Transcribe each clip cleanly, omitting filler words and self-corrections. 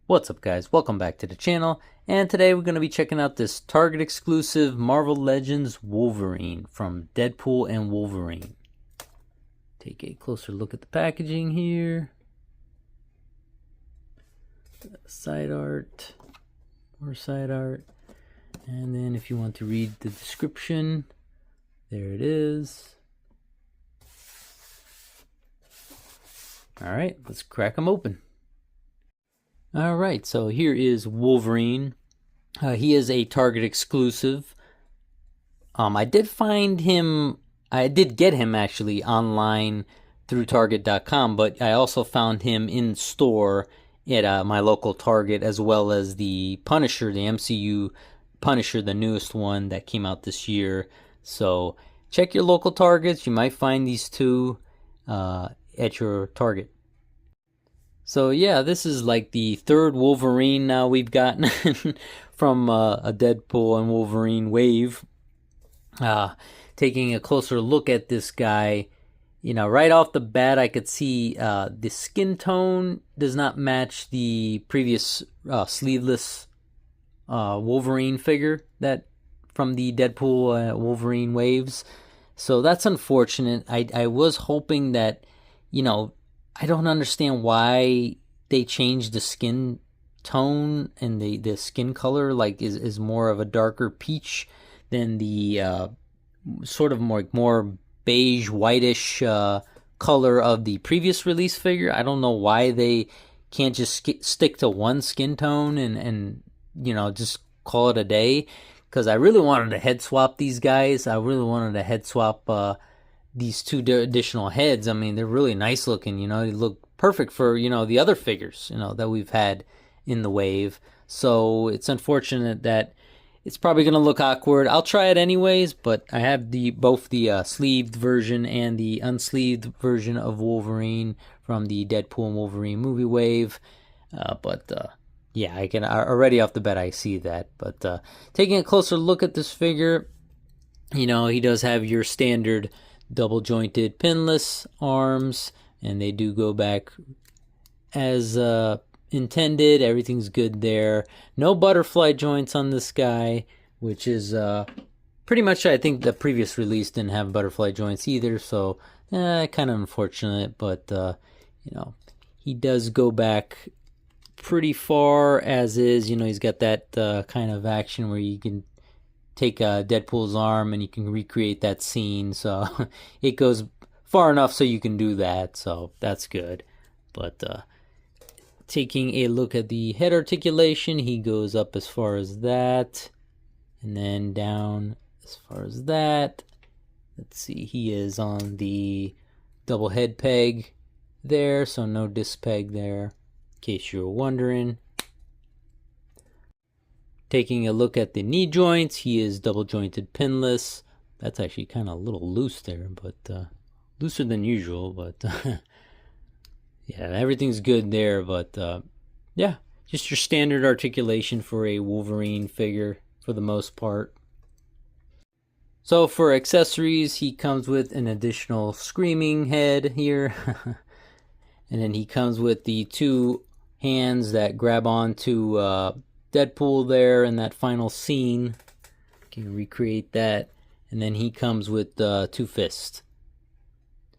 What's up guys, welcome back to the channel, and today we're going to be checking out this Target exclusive Marvel Legends Wolverine from Deadpool and Wolverine. Take a closer look at the packaging here. Side art, more side art, and then if you want to read the description, there it is. Alright, let's crack them open. Alright, so here is Wolverine. He is a Target exclusive. I did get him actually online through Target.com, but I also found him in store at my local Target, as well as the Punisher, the MCU Punisher, the newest one that came out this year. So check your local Targets. You might find these two at your Target. So yeah, this is like the third Wolverine now we've gotten from a Deadpool and Wolverine wave. Taking a closer look at this guy, right off the bat I could see the skin tone does not match the previous sleeveless Wolverine figure that from the Deadpool Wolverine waves. So that's unfortunate. I was hoping that, I don't understand why they changed the skin tone and the skin color, like is more of a darker peach than the sort of more beige whitish color of the previous release figure. I don't know why they can't just stick to one skin tone and just call it a day, because I really wanted to head swap these guys. I really wanted to head swap these two additional heads. I mean, they're really nice looking, they look perfect for, the other figures, that we've had in the wave. So it's unfortunate that it's probably going to look awkward. I'll try it anyways, but I have both the sleeved version and the unsleeved version of Wolverine from the Deadpool and Wolverine movie wave. Yeah, I can already off the bat I see that. But taking a closer look at this figure, he does have your standard double jointed pinless arms, and they do go back as intended. Everything's good there. No butterfly joints on this guy, which is pretty much, I think the previous release didn't have butterfly joints either, so kind of unfortunate. But he does go back pretty far as is. He's got that kind of action where you can take Deadpool's arm and you can recreate that scene, so it goes far enough so you can do that, so that's good. But taking a look at the head articulation, he goes up as far as that and then down as far as that. Let's see, he is on the double head peg there, so no disc peg there, in case you were wondering. Taking a look at the knee joints, he is double jointed pinless. That's actually kind of a little loose there, but looser than usual, but yeah, everything's good there. But yeah, just your standard articulation for a Wolverine figure for the most part. So for accessories, he comes with an additional screaming head here. And then he comes with the two hands that grab onto Deadpool there in that final scene. You can recreate that. And then he comes with two fists.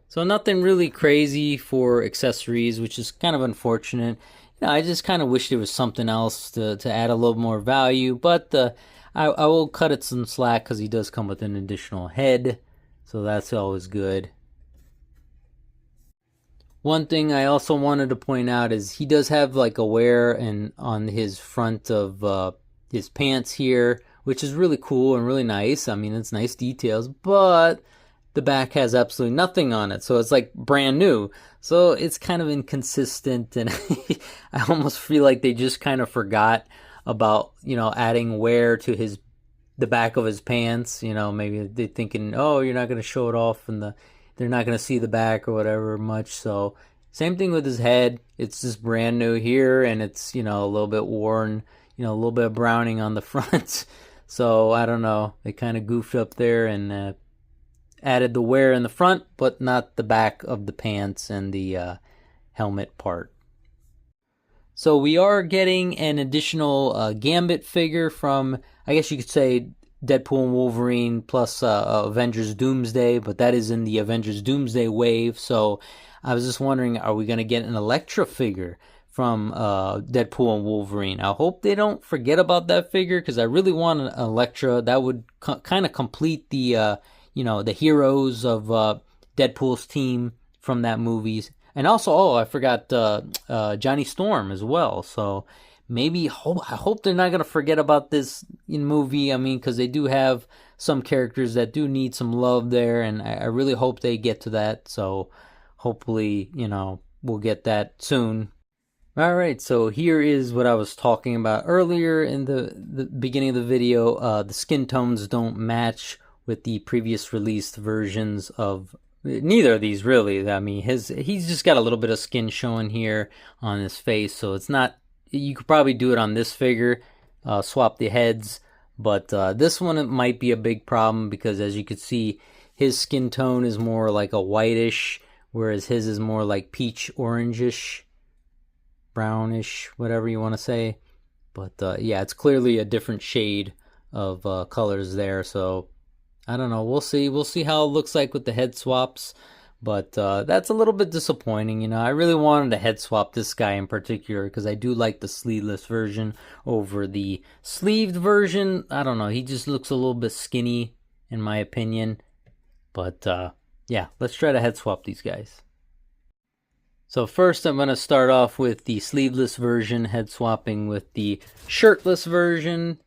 So nothing really crazy for accessories, which is kind of unfortunate. I just kind of wish there was something else to add a little more value. But I will cut it some slack because he does come with an additional head. So that's always good. One thing I also wanted to point out is he does have like a wear and on his front of his pants here, which is really cool and really nice. I mean, it's nice details, but the back has absolutely nothing on it, so it's like brand new. So it's kind of inconsistent, and I almost feel like they just kind of forgot about adding wear to the back of his pants. Maybe they're thinking, oh, you're not going to show it off and they're not going to see the back or whatever much. So same thing with his head. It's just brand new here, and it's a little bit worn, a little bit of browning on the front. So I don't know, they kind of goofed up there and added the wear in the front, but not the back of the pants and the helmet part. So we are getting an additional Gambit figure from, I guess you could say, Deadpool and Wolverine plus Avengers Doomsday, but that is in the Avengers Doomsday wave. So I was just wondering, are we going to get an Elektra figure from Deadpool and Wolverine? I hope they don't forget about that figure, because I really want an Elektra. That would kind of complete the the heroes of Deadpool's team from that movies. And also, I forgot Johnny Storm as well. So maybe I hope they're not gonna forget about this in movie. I mean, because they do have some characters that do need some love there, and I really hope they get to that. So hopefully, we'll get that soon. All right, so here is what I was talking about earlier in the beginning of the video. The skin tones don't match with the previous released versions of neither of these, really. I mean, he's just got a little bit of skin showing here on his face, so it's not. You could probably do it on this figure, swap the heads, but this one, it might be a big problem, because as you can see, his skin tone is more like a whitish, whereas his is more like peach orangish, brownish, whatever you want to say. But yeah, it's clearly a different shade of colors there, so I don't know. We'll see. We'll see how it looks like with the head swaps. But that's a little bit disappointing. I really wanted to head swap this guy in particular, because I do like the sleeveless version over the sleeved version. I don't know. He just looks a little bit skinny, in my opinion. But yeah, let's try to head swap these guys. So first, I'm going to start off with the sleeveless version, head swapping with the shirtless version.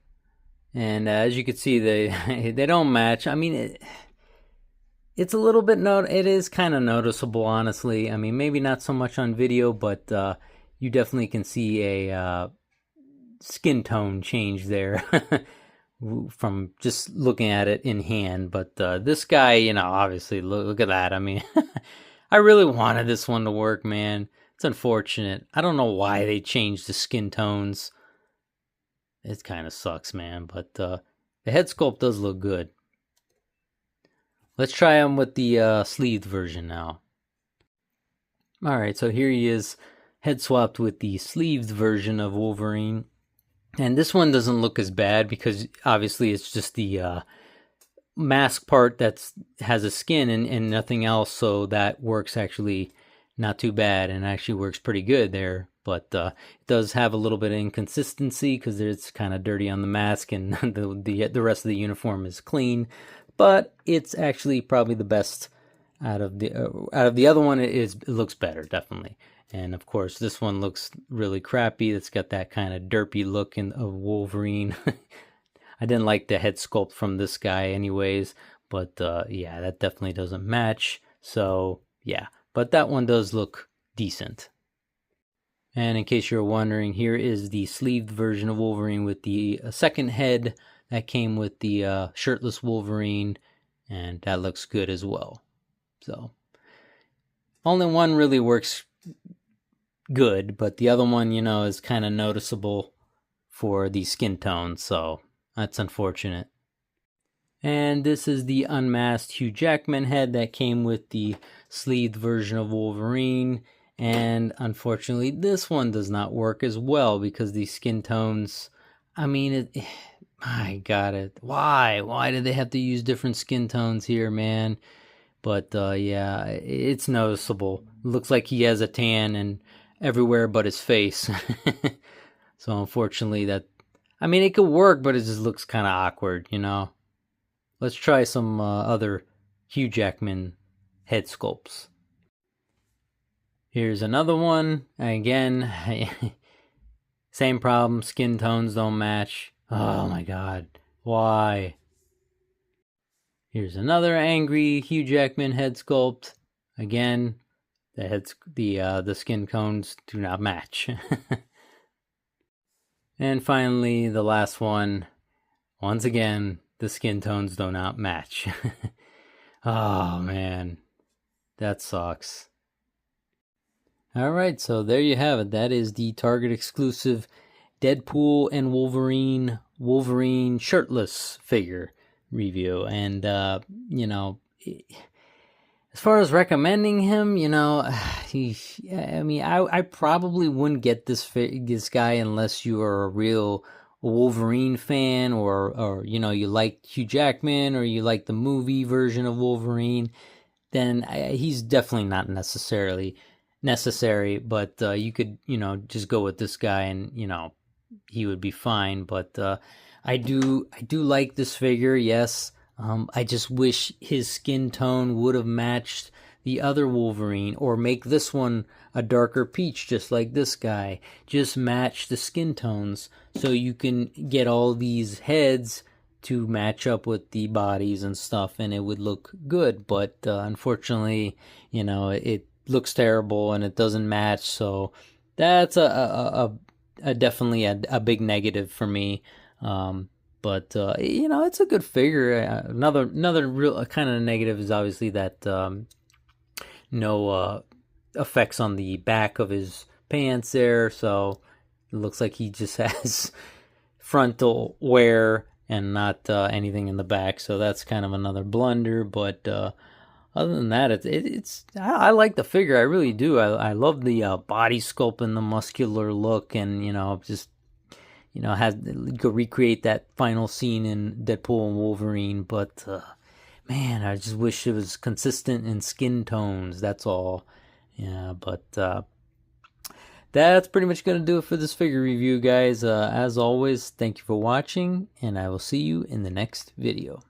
And as you can see, they don't match. I mean, it's a little bit it is kind of noticeable, honestly. I mean, maybe not so much on video, but you definitely can see a skin tone change there from just looking at it in hand. But this guy, obviously, look at that. I mean, I really wanted this one to work, man. It's unfortunate. I don't know why they changed the skin tones. It kind of sucks, man, but the head sculpt does look good. Let's try him with the sleeved version now. Alright, so here he is, head swapped with the sleeved version of Wolverine. And this one doesn't look as bad, because obviously it's just the mask part that has a skin and nothing else, so that works actually not too bad, and actually works pretty good there. But it does have a little bit of inconsistency, because it's kind of dirty on the mask, and the rest of the uniform is clean. But it's actually probably the best out of the other one. It looks better, definitely. And of course, this one looks really crappy. It's got that kind of derpy look of Wolverine. I didn't like the head sculpt from this guy, anyways. But yeah, that definitely doesn't match. So yeah, but that one does look decent. And in case you're wondering, here is the sleeved version of Wolverine with the second head that came with the shirtless Wolverine, and that looks good as well. So only one really works good, but the other one, is kind of noticeable for the skin tone, so that's unfortunate. And this is the unmasked Hugh Jackman head that came with the sleeved version of Wolverine. And unfortunately, this one does not work as well, because the skin tones, I mean, my God, why did they have to use different skin tones here, man? But yeah, it's noticeable. It looks like he has a tan and everywhere but his face. So unfortunately, it could work, but it just looks kind of awkward, Let's try some other Hugh Jackman head sculpts. Here's another one. Again, same problem. Skin tones don't match. Oh my God. Why? Here's another angry Hugh Jackman head sculpt. Again, the skin tones do not match. And finally, the last one. Once again, the skin tones do not match. Oh man, that sucks. Alright, so there you have it. That is the Target exclusive Deadpool and Wolverine shirtless figure review. And, as As far as recommending him, you know, I mean, I probably wouldn't get this guy unless you are a real Wolverine fan, or you know, you like Hugh Jackman, or you like the movie version of Wolverine. Then he's definitely not necessarily necessary. But you could, you know, just go with this guy, and you know, he would be fine. But I do like this figure. Yes. I just wish his skin tone would have matched the other Wolverine, or make this one a darker peach, just like this guy. Just match the skin tones so you can get all these heads to match up with the bodies and stuff, and it would look good. But unfortunately, you know, it looks terrible and it doesn't match. So that's a definitely a big negative for me. But you know, it's a good figure. Another real kind of negative is obviously that no effects on the back of his pants there. So it looks like he just has frontal wear and not anything in the back. So that's kind of another blunder. But other than that, I like the figure. I really do. I love the body sculpt and the muscular look, and you know, just, you know, you could recreate that final scene in Deadpool and Wolverine. But man, I just wish it was consistent in skin tones. That's all. Yeah, but that's pretty much gonna do it for this figure review, guys. As always, thank you for watching, and I will see you in the next video.